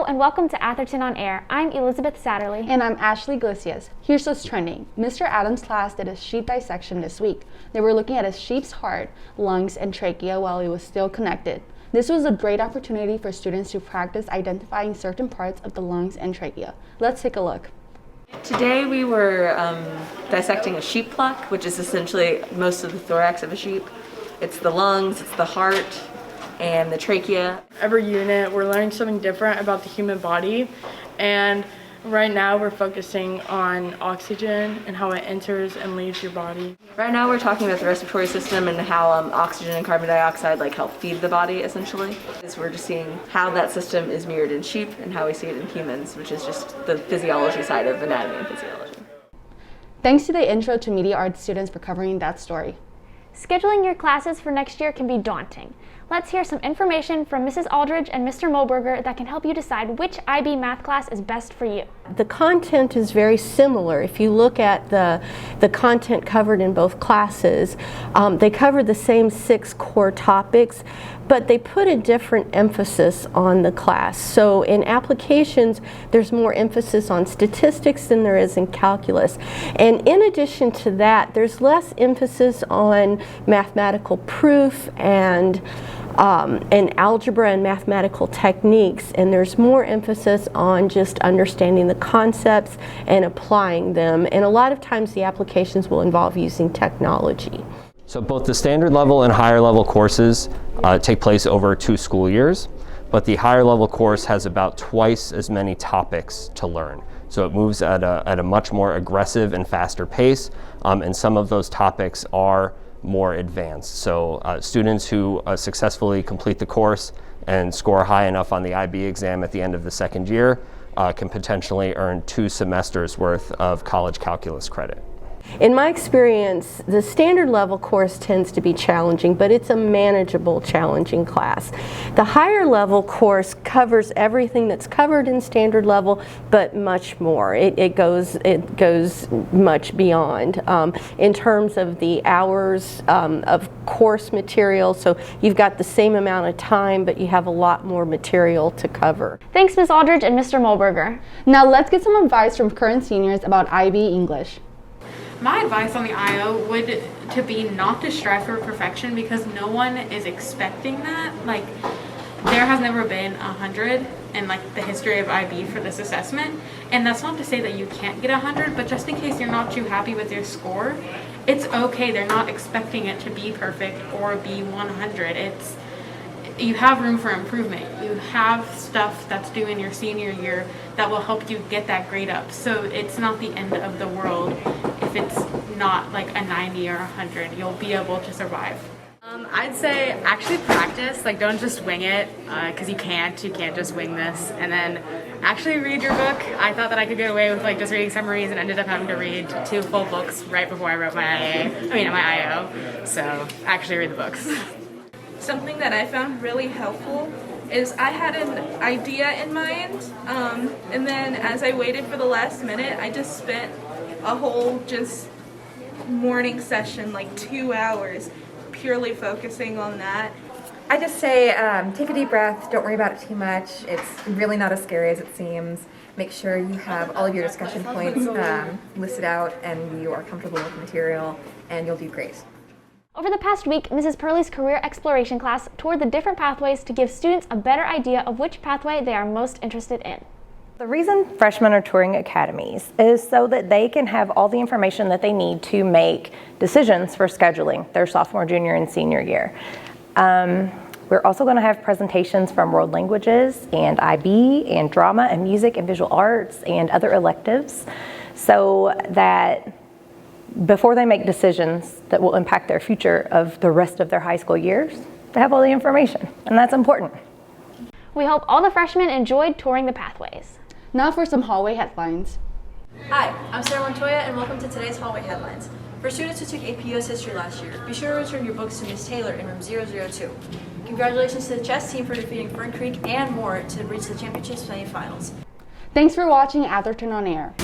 and welcome to Atherton on Air. I'm Elizabeth Satterley. And I'm Ashley Iglesias. Here's what's trending. Mr. Adams' class did a sheep dissection this week. They were looking at a sheep's heart, lungs, and trachea while it was still connected. This was a great opportunity for students to practice identifying certain parts of the lungs and trachea. Let's take a look. Today we were dissecting a sheep pluck, which is essentially most of the thorax of a sheep. It's the lungs, it's the heart, and the trachea. Every unit we're learning something different about the human body, and right now we're focusing on oxygen and how it enters and leaves your body. Right now we're talking about the respiratory system and how oxygen and carbon dioxide help feed the body essentially. We're just seeing how that system is mirrored in sheep and how we see it in humans, which is just the physiology side of anatomy and physiology. Thanks to the Intro to Media Arts students for covering that story. Scheduling your classes for next year can be daunting. Let's hear some information from Mrs. Aldridge and Mr. Mulberger that can help you decide which IB math class is best for you. The content is very similar. If you look at the content covered in both classes, they cover the same 6 core topics, but they put a different emphasis on the class. So in applications, there's more emphasis on statistics than there is in calculus. And in addition to that, there's less emphasis on mathematical proof and algebra and mathematical techniques, and there's more emphasis on just understanding the concepts and applying them, and a lot of times the applications will involve using technology. So both the standard level and higher level courses take place over 2 school years, but the higher level course has about twice as many topics to learn. So it moves at a much more aggressive and faster pace, and some of those topics are more advanced. So students who successfully complete the course and score high enough on the IB exam at the end of the second year can potentially earn 2 semesters worth of college calculus credit. In my experience, the standard level course tends to be challenging, but it's a manageable, challenging class. The higher level course covers everything that's covered in standard level, but much more. It goes much beyond in terms of the hours of course material. So you've got the same amount of time, but you have a lot more material to cover. Thanks, Ms. Aldridge and Mr. Mulberger. Now let's get some advice from current seniors about IB English. My advice on the IO would to be not to strive for perfection, because no one is expecting that. Like, there has never been 100 in the history of IB for this assessment, and that's not to say that you can't get 100, but just in case you're not too happy with your score, it's okay. They're not expecting it to be perfect or be 100. You have room for improvement. You have stuff that's due in your senior year that will help you get that grade up. So it's not the end of the world if it's not like a 90 or 100. You'll be able to survive. I'd say actually practice. Don't just wing it, because you can't just wing this. And then actually read your book. I thought that I could get away with just reading summaries, and ended up having to read 2 full books right before I wrote my IO. So actually read the books. Something that I found really helpful is I had an idea in mind, and then as I waited for the last minute, I just spent a whole morning session, 2 hours, purely focusing on that. I just say take a deep breath, don't worry about it too much. It's really not as scary as it seems. Make sure you have all of your discussion points listed out and you are comfortable with the material, and you'll do great. Over the past week, Mrs. Purley's Career Exploration class toured the different pathways to give students a better idea of which pathway they are most interested in. The reason freshmen are touring academies is so that they can have all the information that they need to make decisions for scheduling their sophomore, junior, and senior year. We're also going to have presentations from world languages and IB and drama and music and visual arts and other electives, so that before they make decisions that will impact their future of the rest of their high school years, they have all the information, and that's important. We hope all the freshmen enjoyed touring the pathways. Now for some hallway headlines. Hi, I'm Sarah Montoya, and welcome to today's hallway headlines. For students who took AP US History last year, be sure to return your books to Ms. Taylor in room 002. Congratulations to the chess team for defeating Fern Creek and more to reach the championship semifinals. Thanks for watching Atherton on Air.